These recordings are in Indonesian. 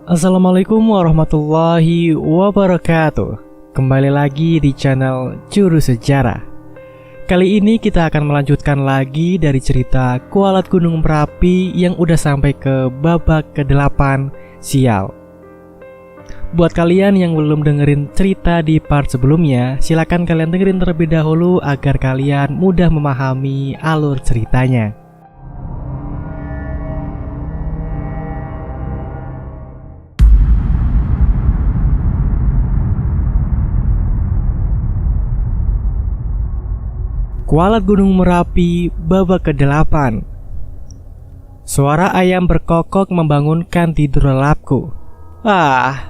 Assalamualaikum warahmatullahi wabarakatuh. Kembali lagi di channel Juru Sejarah. Kali ini kita akan melanjutkan lagi dari cerita Kualat Gunung Merapi yang udah sampai ke babak ke-8 Sial. Buat kalian yang belum dengerin cerita di part sebelumnya, silakan kalian dengerin terlebih dahulu agar kalian mudah memahami alur ceritanya. Kualat Gunung Merapi babak ke-8. Suara ayam berkokok membangunkan tidur lelapku.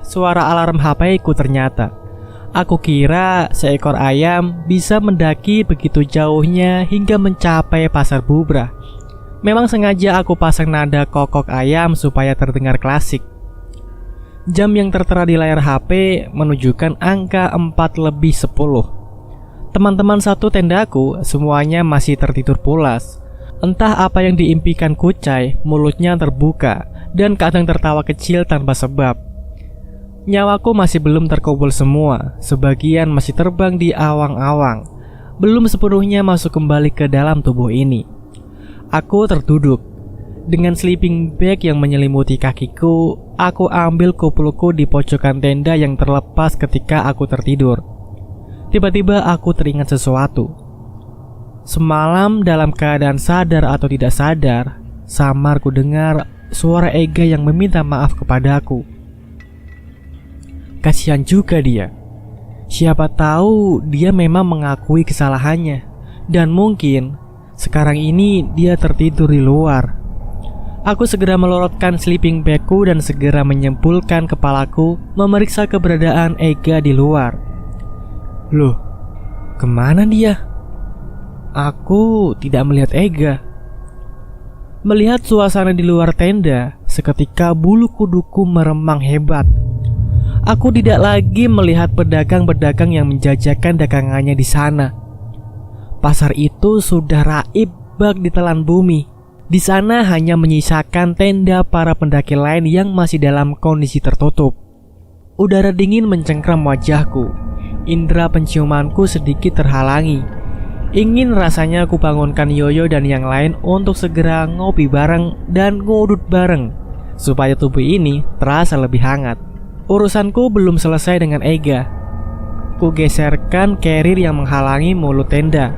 Suara alarm HP-ku ternyata. Aku kira seekor ayam bisa mendaki begitu jauhnya hingga mencapai pasar bubrah. Memang sengaja aku pasang nada kokok ayam supaya terdengar klasik. Jam yang tertera di layar HP menunjukkan angka 4:10. Teman-teman satu tendaku semuanya masih tertidur pulas. Entah apa yang diimpikan Kucai, mulutnya terbuka dan kadang tertawa kecil tanpa sebab. Nyawaku masih belum terkumpul semua, sebagian masih terbang di awang-awang, belum sepenuhnya masuk kembali ke dalam tubuh ini. Aku terduduk. Dengan sleeping bag yang menyelimuti kakiku, aku ambil kupulku di pojokan tenda yang terlepas ketika aku tertidur. Tiba-tiba aku teringat sesuatu. Semalam dalam keadaan sadar atau tidak sadar, samar ku dengar suara Ega yang meminta maaf kepadaku. Kasihan juga dia. Siapa tahu dia memang mengakui kesalahannya, dan mungkin sekarang ini dia tertidur di luar. Aku segera melorotkan sleeping bagku dan segera menyempulkan kepalaku memeriksa keberadaan Ega di luar. Loh, kemana dia? Aku tidak melihat Ega. Melihat suasana di luar tenda, seketika bulu kuduku meremang hebat. Aku tidak lagi melihat pedagang-pedagang yang menjajakan dagangannya di sana. Pasar itu sudah raib bak ditelan bumi. Di sana hanya menyisakan tenda para pendaki lain yang masih dalam kondisi tertutup. Udara dingin mencengkram wajahku. Indera penciumanku sedikit terhalangi. Ingin rasanya aku bangunkan Yoyo dan yang lain untuk segera ngopi bareng dan ngudut bareng, supaya tubuh ini terasa lebih hangat. Urusanku belum selesai dengan Ega. Ku geserkan carrier yang menghalangi mulut tenda.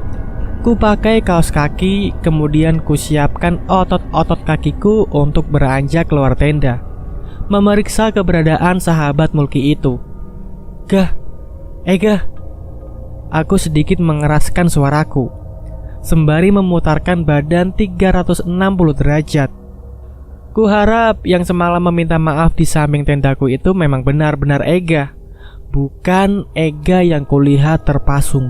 Ku pakai kaos kaki, kemudian ku siapkan otot-otot kakiku untuk beranjak keluar tenda, memeriksa keberadaan sahabat Mulki itu. Ega. Aku sedikit mengeraskan suaraku, sembari memutarkan badan 360 derajat. Kuharap yang semalam meminta maaf di samping tendaku itu memang benar-benar Ega, bukan Ega yang kulihat terpasung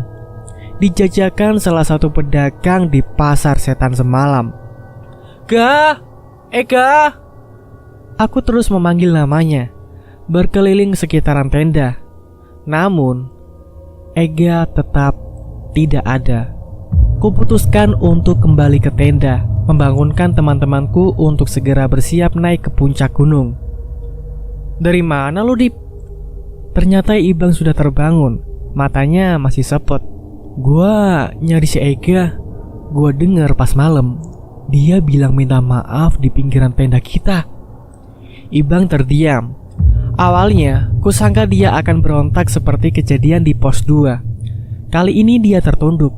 dijajakan salah satu pedagang di pasar setan semalam. Ega. Aku terus memanggil namanya, berkeliling sekitaran tenda. Namun Ega tetap tidak ada. Kuputuskan untuk kembali ke tenda, membangunkan teman-temanku untuk segera bersiap naik ke puncak gunung. Dari mana lo, Dip? Ternyata Ibang sudah terbangun, matanya masih sepet. Gua nyari si Ega. Gua dengar pas malam dia bilang minta maaf di pinggiran tenda kita. Ibang terdiam. Awalnya, kusangka dia akan berontak seperti kejadian di pos 2. Kali ini dia tertunduk.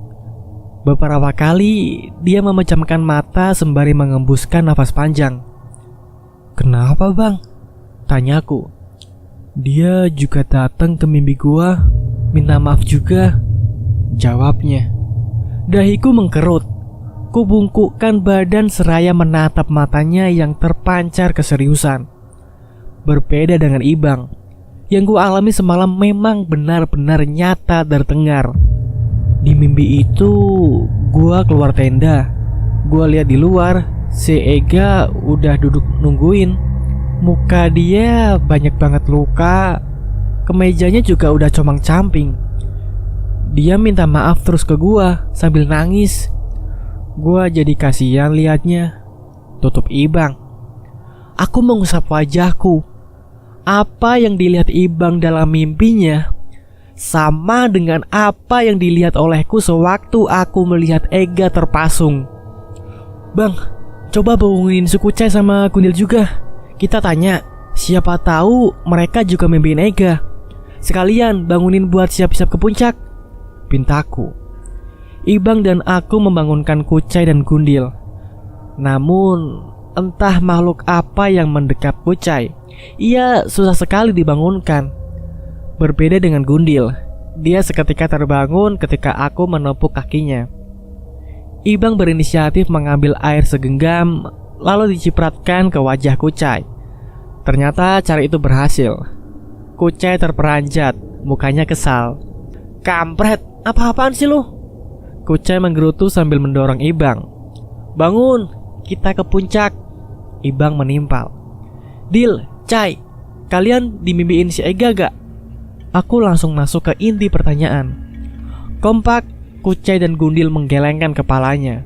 Beberapa kali dia memejamkan mata sembari mengembuskan nafas panjang. Kenapa bang? Tanyaku. Dia juga datang ke mimpi gua, minta maaf juga, jawabnya. Dahiku mengkerut. Kubungkukkan badan seraya menatap matanya yang terpancar keseriusan. Berbeda dengan Ibang, yang gua alami semalam memang benar-benar nyata terdengar. Di mimpi itu, gua keluar tenda. Gua lihat di luar, si Ega udah duduk nungguin. Muka dia banyak banget luka. Kemejanya juga udah comang-camping. Dia minta maaf terus ke gua sambil nangis. Gua jadi kasihan liatnya. Tutup Ibang. Aku mengusap wajahku. apa yang dilihat Ibang dalam mimpinya sama dengan apa yang dilihat olehku sewaktu aku melihat Ega terpasung. "Bang, coba bangunin si Kucai sama Gundil juga. Kita tanya, siapa tahu mereka juga mimpiin Ega. Sekalian bangunin buat siap-siap ke puncak," pintaku. Ibang dan aku membangunkan Kucai dan Gundil. Namun entah makhluk apa yang mendekap Kucai, ia susah sekali dibangunkan. Berbeda dengan Gundil, dia seketika terbangun ketika aku menepuk kakinya. Ibang berinisiatif mengambil air segenggam lalu dicipratkan ke wajah Kucai. Ternyata cara itu berhasil. Kucai terperanjat, mukanya kesal. "Kampret, apa-apaan sih lu?" Kucai menggerutu sambil mendorong Ibang. "Bangun, kita ke puncak." Ibang menimpal. "Dil, Cai, kalian dimimpiin si Ega gak?" Aku langsung masuk ke inti pertanyaan. Kompak, Kucai dan Gundil menggelengkan kepalanya.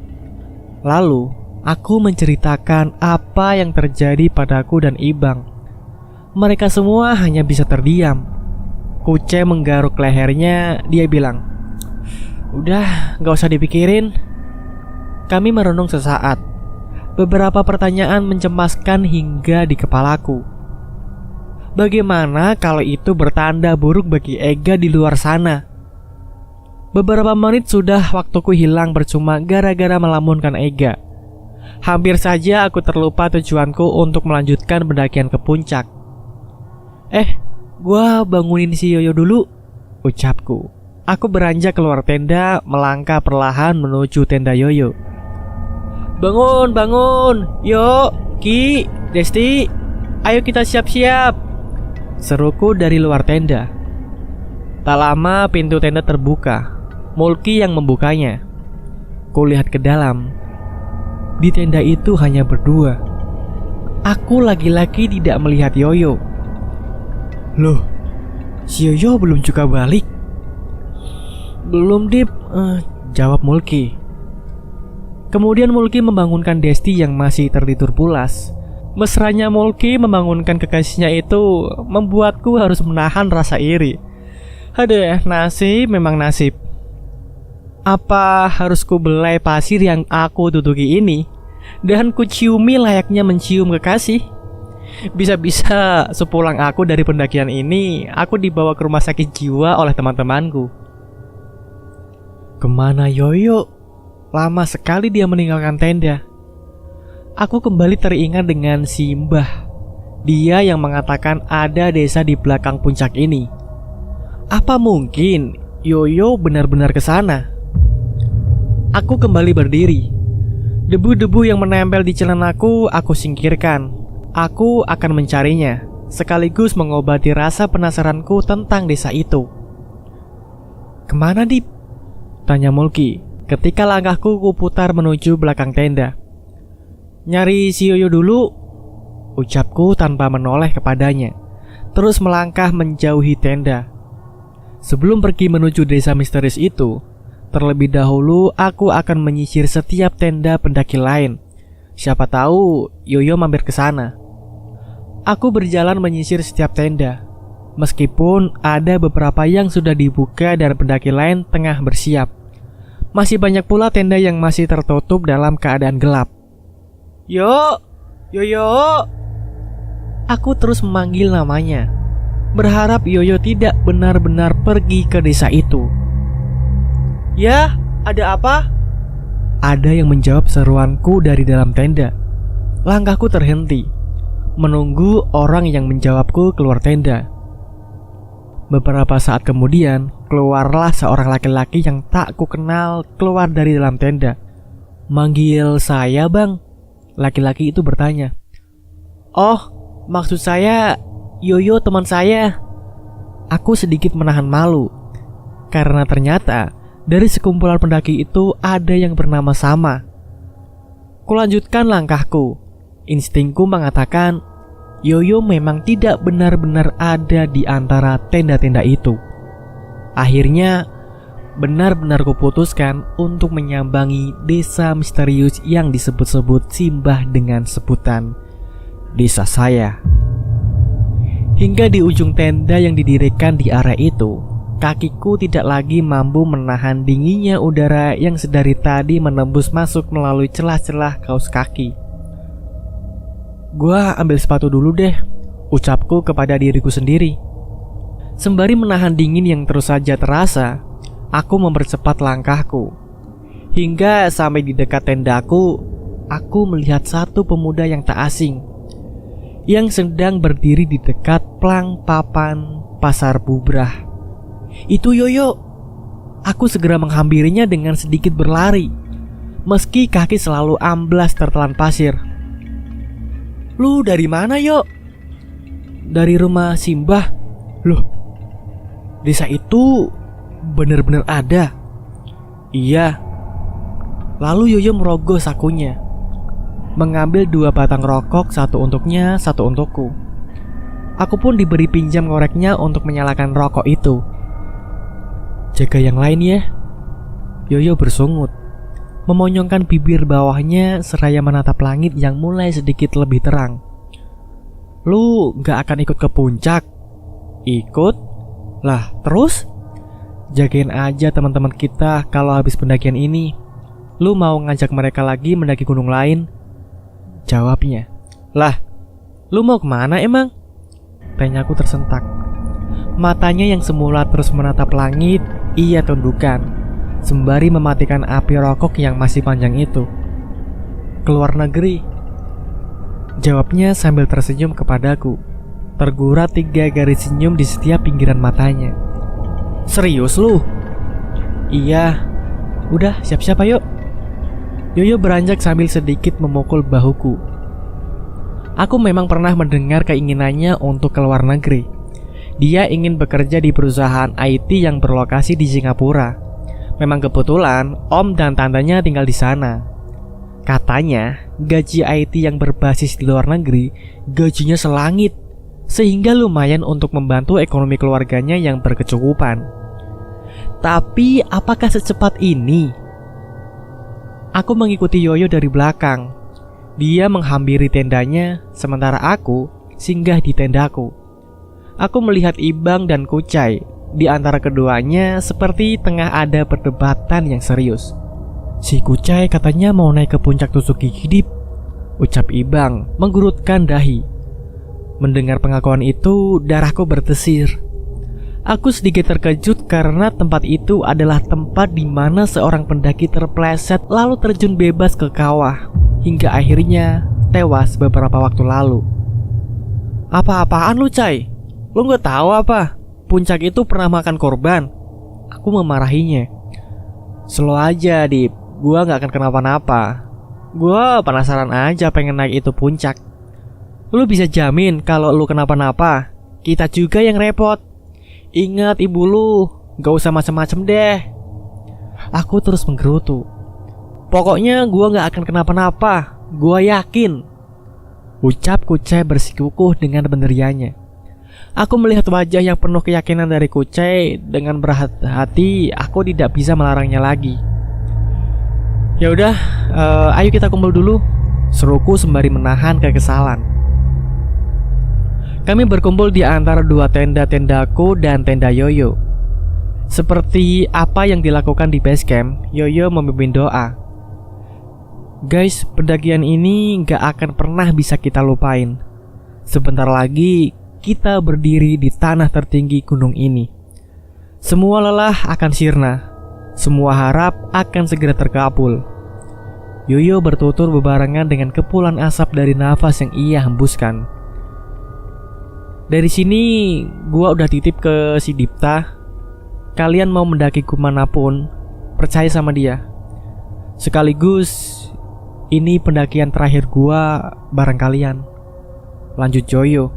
Lalu, aku menceritakan apa yang terjadi padaku dan Ibang. Mereka semua hanya bisa terdiam. Kucai menggaruk lehernya, dia bilang, "Udah, gak usah dipikirin." Kami merenung sesaat. Beberapa pertanyaan mencemaskan hingga di kepalaku. Bagaimana kalau itu bertanda buruk bagi Ega di luar sana? Beberapa menit sudah waktuku hilang percuma gara-gara melamunkan Ega. Hampir saja aku terlupa tujuanku untuk melanjutkan pendakian ke puncak. Gua bangunin si Yoyo dulu," ucapku. Aku beranjak keluar tenda, melangkah perlahan menuju tenda Yoyo. "Bangun, bangun, Yo, Ki, Desti, ayo kita siap-siap," seruku dari luar tenda. Tak lama pintu tenda terbuka. Mulki yang membukanya. Kulihat ke dalam. Di tenda itu hanya berdua. Aku lagi-lagi tidak melihat Yoyo. "Loh, si Yoyo belum juga balik?" "Belum, Dip," jawab Mulki. Kemudian Mulki membangunkan Desti yang masih tertidur pulas. Mesranya Mulki membangunkan kekasihnya itu membuatku harus menahan rasa iri. Aduh, nasib memang nasib. Apa harus ku belai pasir yang aku duduki ini dan ku ciumi layaknya mencium kekasih? Bisa-bisa sepulang aku dari pendakian ini, aku dibawa ke rumah sakit jiwa oleh teman-temanku. Kemana Yoyo? Lama sekali dia meninggalkan tenda. Aku kembali teringat dengan si Mbah. Dia yang mengatakan ada desa di belakang puncak ini. Apa mungkin Yoyo benar-benar ke sana? Aku kembali berdiri. Debu-debu yang menempel di celanaku aku singkirkan. Aku akan mencarinya, sekaligus mengobati rasa penasaranku tentang desa itu. "Kemana, Dip?" tanya Mulki ketika langkahku kuputar menuju belakang tenda. "Nyari si Yoyo dulu," ucapku tanpa menoleh kepadanya, terus melangkah menjauhi tenda. Sebelum pergi menuju desa misterius itu, terlebih dahulu aku akan menyisir setiap tenda pendaki lain. Siapa tahu Yoyo mampir ke sana. Aku berjalan menyisir setiap tenda. Meskipun ada beberapa yang sudah dibuka dan pendaki lain tengah bersiap, masih banyak pula tenda yang masih tertutup dalam keadaan gelap. Yoyo. Aku terus memanggil namanya, berharap Yoyo tidak benar-benar pergi ke desa itu. "Ya, ada apa?" Ada yang menjawab seruanku dari dalam tenda. Langkahku terhenti, menunggu orang yang menjawabku keluar tenda. Beberapa saat kemudian, keluarlah seorang laki-laki yang tak ku kenal keluar dari dalam tenda. "Manggil saya, Bang?" Laki-laki itu bertanya. "Oh, maksud saya Yoyo teman saya." Aku sedikit menahan malu, karena ternyata dari sekumpulan pendaki itu ada yang bernama sama. Kulanjutkan langkahku. Instingku mengatakan Yoyo memang tidak benar-benar ada di antara tenda-tenda itu. Akhirnya benar-benar kuputuskan untuk menyambangi desa misterius yang disebut-sebut Simbah dengan sebutan desa saya. Hingga Hingga di ujung tenda yang didirikan di area itu, kakiku tidak lagi mampu menahan dinginnya udara yang sedari tadi menembus masuk melalui celah-celah kaos kaki. Gua ambil sepatu dulu deh, ucapku kepada diriku sendiri. Sembari menahan dingin yang terus saja terasa, aku mempercepat langkahku. Hingga sampai di dekat tendaku, aku melihat satu pemuda yang tak asing yang sedang berdiri di dekat plang papan pasar bubrah. Itu Yoyo. Aku segera menghampirinya dengan sedikit berlari, meski kaki selalu amblas tertelan pasir. Lu dari mana, Yo? Dari rumah Simbah. Loh, desa itu benar-benar ada? Iya. Lalu Yoyo merogoh sakunya, mengambil 2 batang rokok, satu untuknya, satu untukku. Aku pun diberi pinjam koreknya untuk menyalakan rokok itu. Jaga yang lain ya, Yoyo bersungut, memonyongkan bibir bawahnya seraya menatap langit yang mulai sedikit lebih terang. Lu gak akan ikut ke puncak? Ikut? Lah terus? Jagain aja teman-teman kita kalau habis pendakian ini. Lu mau ngajak mereka lagi mendaki gunung lain? Jawabnya. Lah, lu mau kemana emang? Tanyaku tersentak. Matanya yang semula terus menatap langit, ia tundukkan, sembari mematikan api rokok yang masih panjang itu. Keluar negeri, jawabnya sambil tersenyum kepadaku. Tergurat 3 garis senyum di setiap pinggiran matanya. Serius lu? Iya. Udah, siap-siap ayo. Yoyo beranjak sambil sedikit memukul bahuku. Aku memang pernah mendengar keinginannya untuk keluar negeri. Dia ingin bekerja di perusahaan IT yang berlokasi di Singapura. Memang kebetulan om dan tantenya tinggal di sana. Katanya gaji IT yang berbasis di luar negeri gajinya selangit, sehingga lumayan untuk membantu ekonomi keluarganya yang berkecukupan. Tapi apakah secepat ini? Aku mengikuti Yoyo dari belakang. Dia menghampiri tendanya, sementara aku singgah di tendaku. Aku melihat Ibang dan Kucai. Di antara keduanya seperti tengah ada perdebatan yang serius. Si Kucai katanya mau naik ke puncak tusuk gigi dip, ucap Ibang menggurutkan dahi. Mendengar pengakuan itu, darahku berdesir. Aku sedikit terkejut karena tempat itu adalah tempat di mana seorang pendaki terpleset lalu terjun bebas ke kawah hingga akhirnya tewas beberapa waktu lalu. Apa-apaan lu, Cai? Lu gak tahu apa? Puncak itu pernah makan korban. Aku memarahinya. Slow aja, Dip. Gua gak akan kenapa-napa. Gua penasaran aja pengen naik itu puncak. Lu bisa jamin kalau lu kenapa-napa? Kita juga yang repot. Ingat ibu lu, gak usah macem-macem deh. Aku terus menggerutu. Pokoknya gua gak akan kenapa-napa, gua yakin, ucap Kucai bersikukuh dengan pendiriannya. Aku melihat wajah yang penuh keyakinan dari Kucai. Dengan berhati-hati, aku tidak bisa melarangnya lagi. Ya udah, ayo kita kumpul dulu, seruku sembari menahan kekesalan. Kami berkumpul di antara 2 tenda-tendaku dan tenda Yoyo. Seperti apa yang dilakukan di base camp, Yoyo memimpin doa. Guys, pendakian ini gak akan pernah bisa kita lupain. Sebentar lagi kita berdiri di tanah tertinggi gunung ini. Semua lelah akan sirna, semua harap akan segera terkabul. Yoyo bertutur bebarengan dengan kepulan asap dari nafas yang ia hembuskan. Dari sini gua udah titip ke si Dipta. Kalian mau mendaki kemanapun, percaya sama dia. Sekaligus ini pendakian terakhir gua bareng kalian, lanjut Yoyo.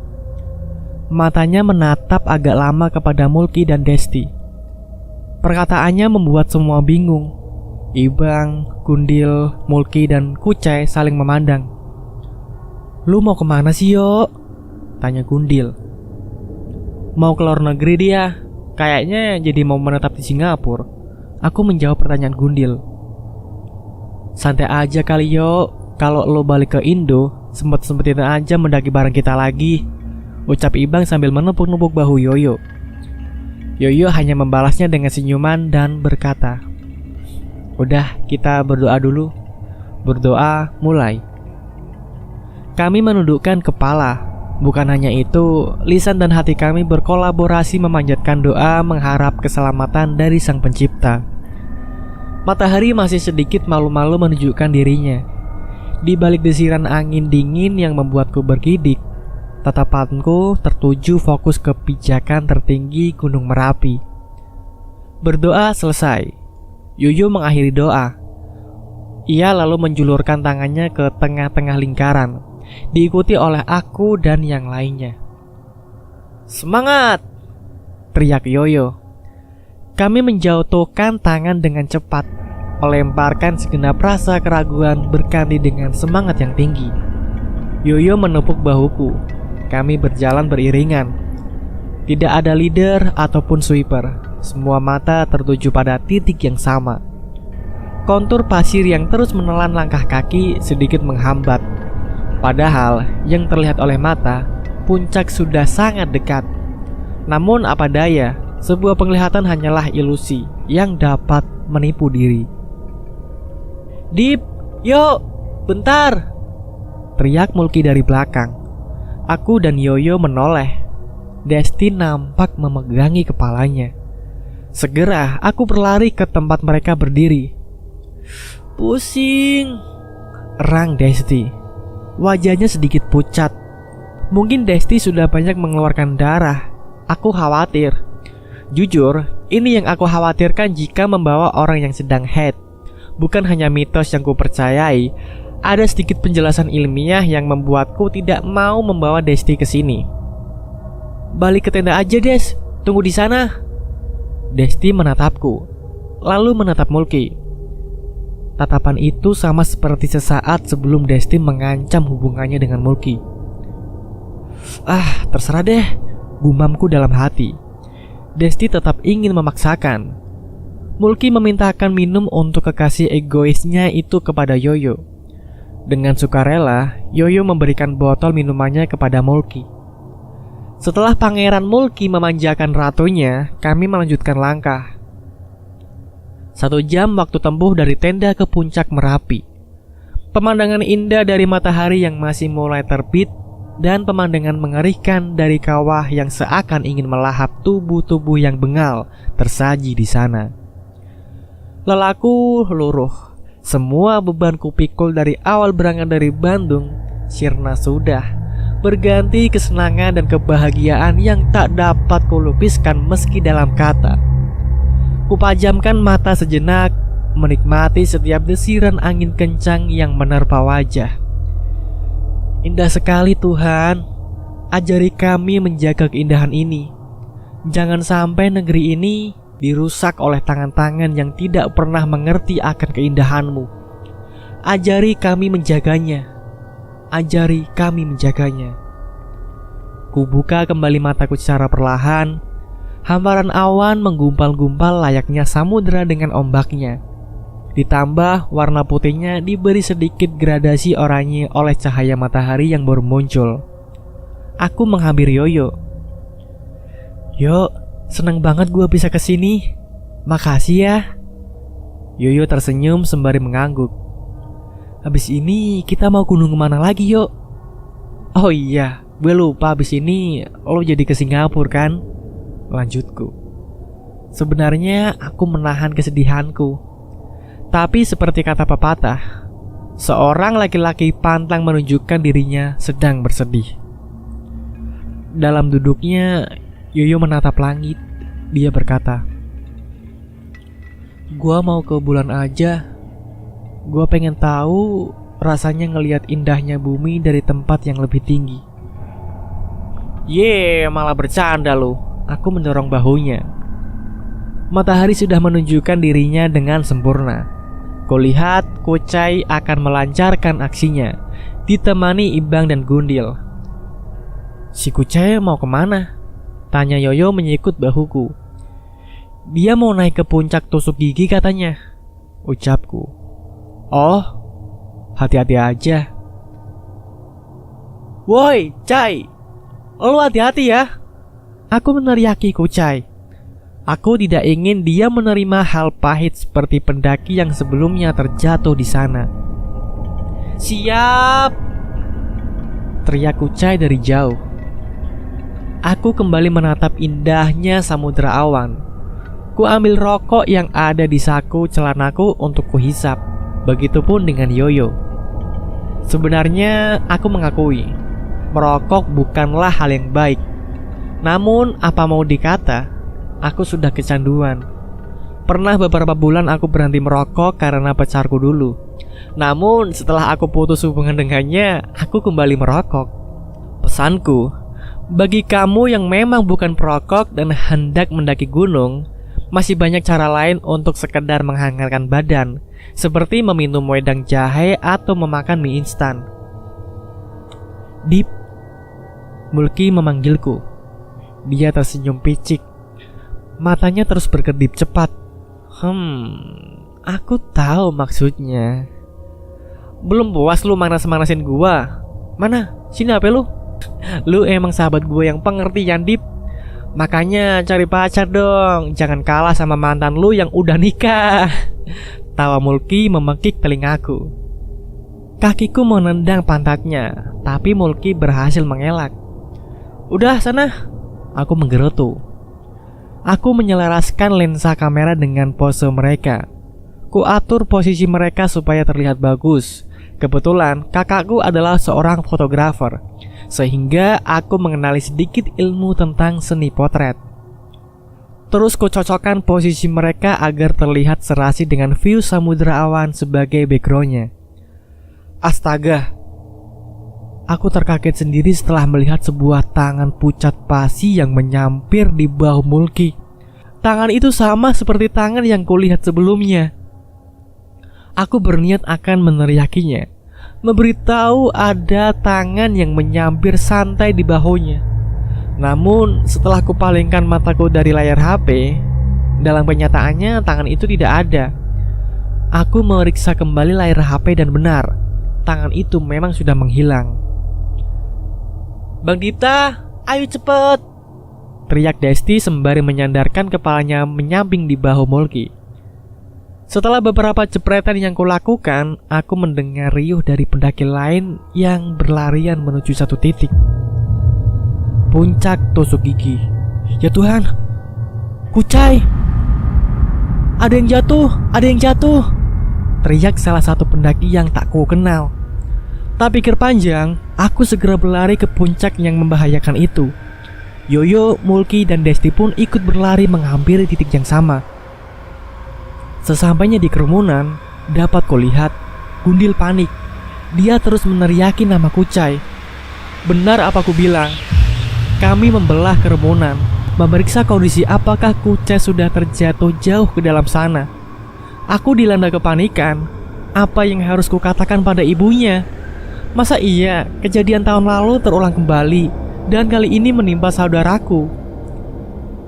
Matanya menatap agak lama kepada Mulki dan Desti. Perkataannya membuat semua bingung. Ibang, Gundil, Mulki dan Kucai saling memandang. Lu mau kemana sih, Yo? Tanya Gundil. Mau keluar negeri dia. Kayaknya jadi mau menetap di Singapura. Aku menjawab pertanyaan Gundil. Santai aja kali, Yo. Kalau lo balik ke Indo, sempet-sempetin aja mendaki bareng kita lagi. ucap Ibang sambil menepuk-nepuk bahu Yoyo. Yoyo hanya membalasnya dengan senyuman dan berkata, "Udah, kita berdoa dulu." Berdoa mulai. Kami menundukkan kepala. Bukan hanya itu, lisan dan hati kami berkolaborasi memanjatkan doa mengharap keselamatan dari Sang Pencipta. Matahari masih sedikit malu-malu menunjukkan dirinya. Di balik desiran angin dingin yang membuatku bergidik, tatapanku tertuju fokus ke pijakan tertinggi Gunung Merapi. Berdoa selesai. Yoyo mengakhiri doa. Ia lalu menjulurkan tangannya ke tengah-tengah lingkaran, diikuti oleh aku dan yang lainnya. "Semangat!" teriak Yoyo. Kami menjatuhkan tangan dengan cepat, melemparkan segenap rasa keraguan berganti dengan semangat yang tinggi. Yoyo menepuk bahuku. Kami berjalan beriringan. Tidak ada leader ataupun sweeper. Semua mata tertuju pada titik yang sama. Kontur pasir yang terus menelan langkah kaki sedikit menghambat. Padahal yang terlihat oleh mata, puncak sudah sangat dekat. Namun apa daya, sebuah penglihatan hanyalah ilusi yang dapat menipu diri. "Dip, yuk, bentar!" teriak Mulki dari belakang. Aku dan Yoyo menoleh. Desti nampak memegangi kepalanya. Segera aku berlari ke tempat mereka berdiri. "Pusing," erang Desti. Wajahnya sedikit pucat. Mungkin Desti sudah banyak mengeluarkan darah. Aku khawatir. Jujur, ini yang aku khawatirkan jika membawa orang yang sedang haid. Bukan hanya mitos yang kupercayai. Ada sedikit penjelasan ilmiah yang membuatku tidak mau membawa Desti ke sini. "Balik ke tenda aja, Des. Tunggu di sana." Desti menatapku, lalu menatap Mulki. Tatapan itu sama seperti sesaat sebelum Desti mengancam hubungannya dengan Mulki. Terserah deh, gumamku dalam hati. Desti tetap ingin memaksakan. Mulki memintakan minum untuk kekasih egoisnya itu kepada Yoyo. Dengan sukarela, Yoyo memberikan botol minumannya kepada Mulki. Setelah Pangeran Mulki memanjakan ratunya, kami melanjutkan langkah. 1 jam waktu tempuh dari tenda ke puncak Merapi. Pemandangan indah dari matahari yang masih mulai terbit dan pemandangan mengerikan dari kawah yang seakan ingin melahap tubuh-tubuh yang bengal tersaji di sana. Lelaku luruh. Semua beban kupikul dari awal berangkat dari Bandung sirna sudah, berganti kesenangan dan kebahagiaan yang tak dapat kulukiskan meski dalam kata. Kupajamkan mata sejenak, menikmati setiap desiran angin kencang yang menerpa wajah. Indah sekali Tuhan, ajari kami menjaga keindahan ini. Jangan sampai negeri ini dirusak oleh tangan-tangan yang tidak pernah mengerti akan keindahan-Mu. Ajari kami menjaganya. Ajari kami menjaganya. Kubuka kembali mataku secara perlahan. Hamparan awan menggumpal-gumpal layaknya samudera dengan ombaknya. Ditambah warna putihnya diberi sedikit gradasi oranye oleh cahaya matahari yang baru muncul. Aku menghampiri Yoyo. "Yo, senang banget gue bisa kesini. Makasih ya." Yoyo tersenyum sembari mengangguk. "Habis ini kita mau gunung kemana lagi, Yo?" "Oh iya, gue lupa habis ini lo jadi ke Singapura kan?" Lanjutku. Sebenarnya aku menahan kesedihanku. Tapi seperti kata pepatah, seorang laki-laki pantang menunjukkan dirinya sedang bersedih. Dalam duduknya, Yoyo menatap langit. Dia berkata, "Gua mau ke bulan aja. Gua pengen tahu rasanya ngelihat indahnya bumi dari tempat yang lebih tinggi." Malah bercanda lu. Aku mendorong bahunya. Matahari sudah menunjukkan dirinya dengan sempurna. Kulihat Kucai akan melancarkan aksinya, ditemani Ibang dan Gundil. "Si Kucai mau kemana?" tanya Yoyo menyikut bahuku. "Dia mau naik ke puncak tusuk gigi katanya," ucapku. "Oh, hati-hati aja." "Woi, Cai, Lu hati-hati ya. Aku meneriaki Kucai. Aku tidak ingin dia menerima hal pahit seperti pendaki yang sebelumnya terjatuh di sana. Siap, teriak Kucai dari jauh. Aku kembali menatap indahnya samudra awan. Ku ambil rokok yang ada di saku celanaku untuk kuhisap. Begitupun dengan Yoyo. Sebenarnya aku mengakui, merokok bukanlah hal yang baik. Namun apa mau dikata, aku sudah kecanduan. Pernah beberapa bulan aku berhenti merokok karena pacarku dulu. Namun setelah aku putus hubungan dengannya, aku kembali merokok. Pesanku, bagi kamu yang memang bukan perokok dan hendak mendaki gunung, masih banyak cara lain untuk sekedar menghangatkan badan, seperti meminum wedang jahe atau memakan mie instan. Dip, Mulki memanggilku. Dia tersenyum picik. Matanya terus berkedip cepat. Aku tahu maksudnya. Belum puas lu manas-manasin gua? Mana? Sini HP lu. Lu emang sahabat gua yang pengertian, Dip. Makanya cari pacar dong. Jangan kalah sama mantan lu yang udah nikah. Tawa Mulki memekik telingaku. Kakiku menendang pantatnya, tapi Mulki berhasil mengelak. Udah sana. Aku menggerutu. Aku menyelaraskan lensa kamera dengan pose mereka. Ku atur posisi mereka supaya terlihat bagus. Kebetulan kakakku adalah seorang fotografer, sehingga aku mengenali sedikit ilmu tentang seni potret. Terus ku cocokkan posisi mereka agar terlihat serasi dengan view samudra awan sebagai backgroundnya. Astaga, aku terkaget sendiri setelah melihat sebuah tangan pucat pasi yang menyampir di bahu Mulki. Tangan itu sama seperti tangan yang kulihat sebelumnya. Aku berniat akan meneriakinya, memberitahu ada tangan yang menyampir santai di bahunya. Namun setelah kupalingkan mataku dari layar HP, dalam kenyataannya tangan itu tidak ada. Aku meriksa kembali layar HP dan benar, tangan itu memang sudah menghilang. Bang Dipta, ayo cepet, teriak Desti sembari menyandarkan kepalanya menyamping di bahu Mulki. Setelah beberapa jepretan yang kulakukan, aku mendengar riuh dari pendaki lain yang berlarian menuju satu titik. Puncak tusuk gigi. Ya Tuhan, Kucai, ada yang jatuh, ada yang jatuh, teriak salah satu pendaki yang tak ku kenal. Tak pikir panjang, aku segera berlari ke puncak yang membahayakan itu. Yoyo, Mulki, dan Desti pun ikut berlari menghampiri titik yang sama. Sesampainya di kerumunan, dapat kulihat Gundil panik. Dia terus meneriaki nama Kucai. Benar apa ku bilang? Kami membelah kerumunan, memeriksa kondisi apakah Kucai sudah terjatuh jauh ke dalam sana. Aku dilanda kepanikan. Apa yang harus kukatakan pada ibunya? Masa iya kejadian tahun lalu terulang kembali dan kali ini menimpa saudaraku?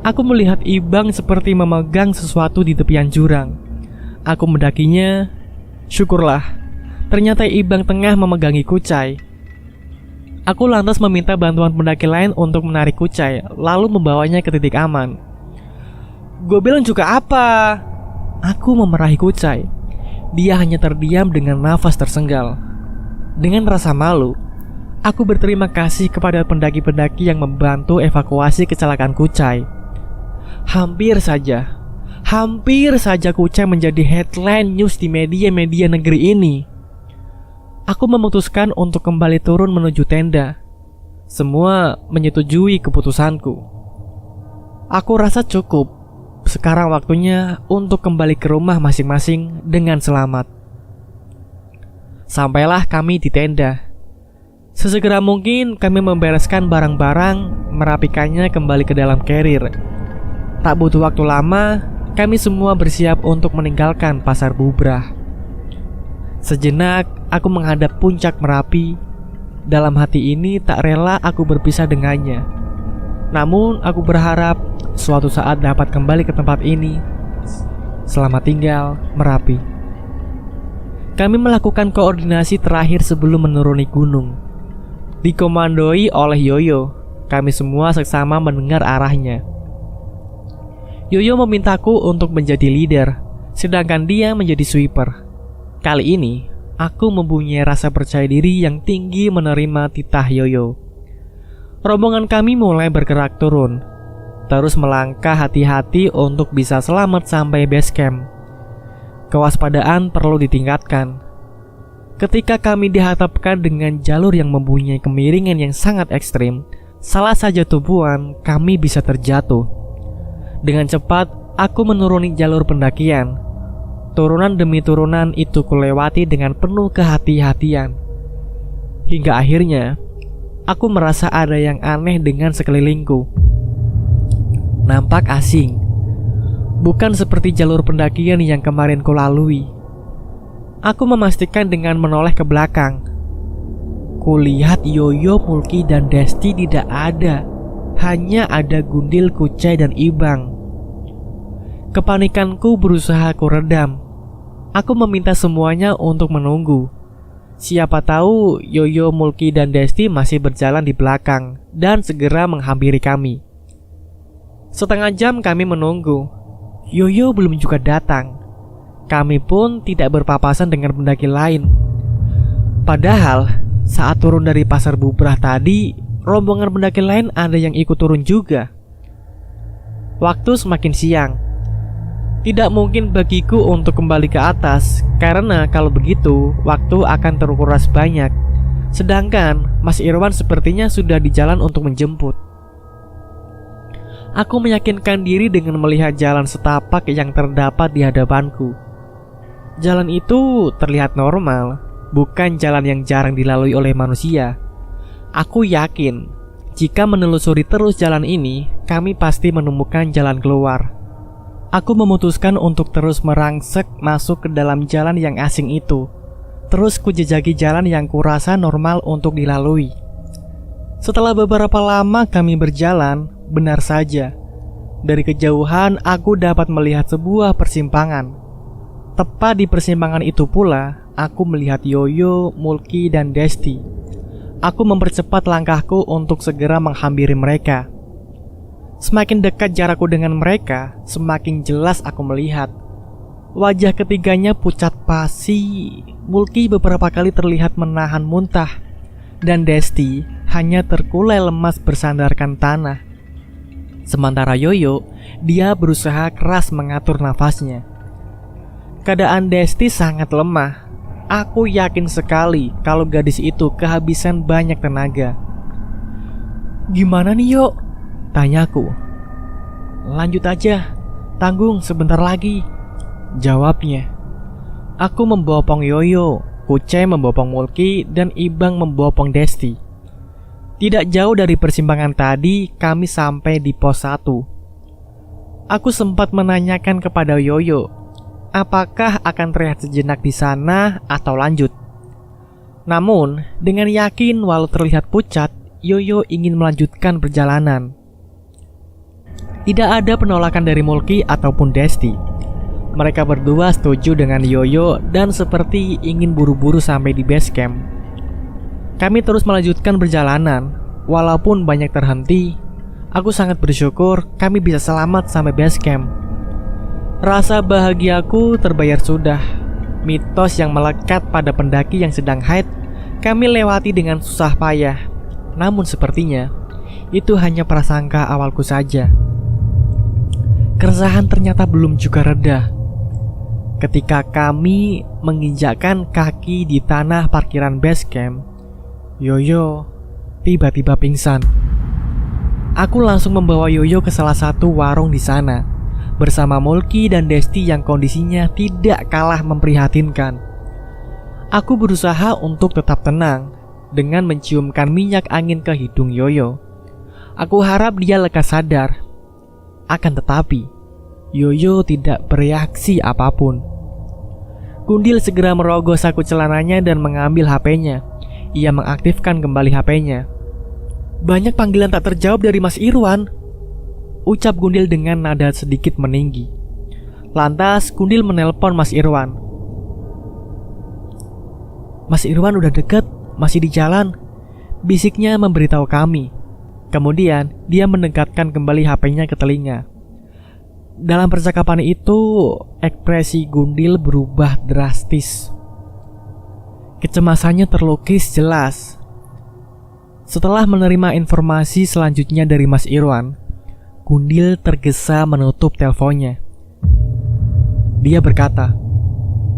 Aku melihat Ibang seperti memegang sesuatu di tepian jurang. Aku mendakinya. Syukurlah, ternyata Ibang tengah memegangi Kucai. Aku lantas meminta bantuan pendaki lain untuk menarik Kucai, lalu membawanya ke titik aman. Gue bilang juga apa? Aku memerahi Kucai. Dia hanya terdiam dengan nafas tersenggal. Dengan rasa malu, aku berterima kasih kepada pendaki-pendaki yang membantu evakuasi kecelakaan Kucai. Hampir saja Kucai menjadi headline news di media-media negeri ini. Aku memutuskan untuk kembali turun menuju tenda. Semua menyetujui keputusanku. Aku rasa cukup. Sekarang waktunya untuk kembali ke rumah masing-masing dengan selamat. Sampailah kami di tenda. Sesegera mungkin kami membereskan barang-barang, merapikannya kembali ke dalam carrier. Tak butuh waktu lama, kami semua bersiap untuk meninggalkan Pasar Bubrah. Sejenak aku menghadap puncak Merapi. Dalam hati ini tak rela aku berpisah dengannya. Namun aku berharap suatu saat dapat kembali ke tempat ini. Selamat tinggal Merapi. Kami melakukan koordinasi terakhir sebelum menuruni gunung. Dikomandoi oleh Yoyo. Kami semua seksama mendengar arahnya. Yoyo memintaku untuk menjadi leader, sedangkan dia menjadi sweeper. Kali ini, aku mempunyai rasa percaya diri yang tinggi menerima titah Yoyo. Rombongan kami mulai bergerak turun, terus melangkah hati-hati untuk bisa selamat sampai base camp. Kewaspadaan perlu ditingkatkan. Ketika kami dihadapkan dengan jalur yang mempunyai kemiringan yang sangat ekstrim, salah saja tumpuan kami bisa terjatuh. Dengan cepat, aku menuruni jalur pendakian. Turunan demi turunan itu kulewati dengan penuh kehati-hatian. Hingga akhirnya, aku merasa ada yang aneh dengan sekelilingku. Nampak asing. Bukan seperti jalur pendakian yang kemarin kulalui. Aku memastikan dengan menoleh ke belakang. Kulihat Yoyo, Mulki, dan Desti tidak ada. Hanya ada Gundil, Kucai, dan Ibang. Kepanikanku berusaha kuredam. Aku meminta semuanya untuk menunggu. Siapa tahu Yoyo, Mulki, dan Desti masih berjalan di belakang dan segera menghampiri kami. Setengah jam kami menunggu. Yoyo belum juga datang. Kami pun tidak berpapasan dengan pendaki lain. Padahal saat turun dari pasar bubrah tadi, rombongan pendaki lain ada yang ikut turun juga. Waktu semakin siang. Tidak mungkin bagiku untuk kembali ke atas, karena kalau begitu waktu akan terkuras banyak. Sedangkan Mas Irwan sepertinya sudah di jalan untuk menjemput. Aku meyakinkan diri dengan melihat jalan setapak yang terdapat di hadapanku. Jalan itu terlihat normal, bukan jalan yang jarang dilalui oleh manusia. Aku yakin, jika menelusuri terus jalan ini, kami pasti menemukan jalan keluar. Aku memutuskan untuk terus merangsek masuk ke dalam jalan yang asing itu. Terus kujejaki jalan yang kurasa normal untuk dilalui. Setelah beberapa lama kami berjalan, benar saja, dari kejauhan aku dapat melihat sebuah persimpangan. Tepat di persimpangan itu pula, aku melihat Yoyo, Mulki, dan Desti. Aku mempercepat langkahku untuk segera menghampiri mereka. Semakin dekat jarakku dengan mereka, semakin jelas aku melihat wajah ketiganya pucat pasi. Mulki beberapa kali terlihat menahan muntah, dan Desti hanya terkulai lemas bersandarkan tanah. Sementara Yoyo, dia berusaha keras mengatur nafasnya. Keadaan Desti sangat lemah. Aku yakin sekali kalau gadis itu kehabisan banyak tenaga. "Gimana nih, Yo?" tanyaku. "Lanjut aja, tanggung sebentar lagi," jawabnya. Aku membopong Yoyo, Kucai membopong Mulki, dan Ibang membopong Desti. Tidak jauh dari persimpangan tadi, kami sampai di pos 1. Aku sempat menanyakan kepada Yoyo, apakah akan terlihat sejenak di sana atau lanjut. Namun, dengan yakin walau terlihat pucat, Yoyo ingin melanjutkan perjalanan. Tidak ada penolakan dari Mulki ataupun Desti. Mereka berdua setuju dengan Yoyo dan seperti ingin buru-buru sampai di base camp. Kami terus melanjutkan perjalanan. Walaupun banyak terhenti, aku sangat bersyukur kami bisa selamat sampai base camp. Rasa bahagiaku terbayar sudah. Mitos yang melekat pada pendaki yang sedang haid kami lewati dengan susah payah. Namun sepertinya itu hanya prasangka awalku saja. Keresahan ternyata belum juga reda. Ketika kami menginjakkan kaki di tanah parkiran base camp, Yoyo tiba-tiba pingsan. Aku langsung membawa Yoyo ke salah satu warung di sana bersama Mulki dan Desti yang kondisinya tidak kalah memprihatinkan. Aku berusaha untuk tetap tenang dengan menciumkan minyak angin ke hidung Yoyo. Aku harap dia lekas sadar. Akan tetapi, Yoyo tidak bereaksi apapun. Gundil segera merogoh saku celananya dan mengambil HP-nya. Ia mengaktifkan kembali HP-nya. "Banyak panggilan tak terjawab dari Mas Irwan," ucap Gundil dengan nada sedikit meninggi. Lantas Gundil menelpon Mas Irwan. "Mas Irwan udah deket, masih di jalan," bisiknya memberitahu kami. Kemudian dia mendekatkan kembali HP-nya ke telinga. Dalam percakapan itu, ekspresi Gundil berubah drastis. Kecemasannya terlukis jelas. Setelah menerima informasi selanjutnya dari Mas Irwan, Gundil tergesa menutup teleponnya. Dia berkata,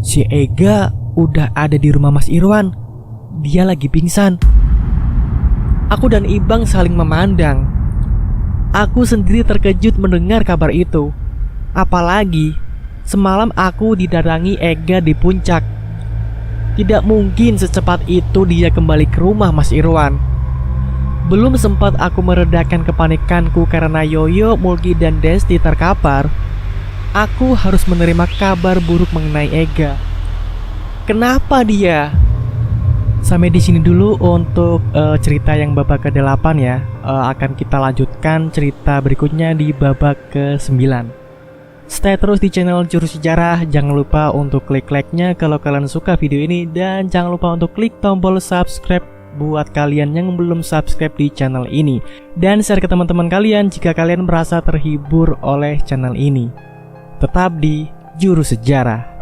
"Si Ega udah ada di rumah Mas Irwan. Dia lagi pingsan." Aku dan Ibang saling memandang. Aku sendiri terkejut mendengar kabar itu. Apalagi semalam aku didatangi Ega di puncak. Tidak mungkin secepat itu dia kembali ke rumah Mas Irwan. Belum sempat aku meredakan kepanikanku karena Yoyo, Mulki, dan Desti terkapar, aku harus menerima kabar buruk mengenai Ega. Kenapa dia? Sampai di sini dulu untuk cerita yang babak ke-8 ya. Akan kita lanjutkan cerita berikutnya di babak ke-9. Stay terus di channel Juru Sejarah. Jangan lupa untuk klik like-nya kalau kalian suka video ini. Dan jangan lupa untuk klik tombol subscribe buat kalian yang belum subscribe di channel ini. Dan share ke teman-teman kalian jika kalian merasa terhibur oleh channel ini. Tetap di Juru Sejarah.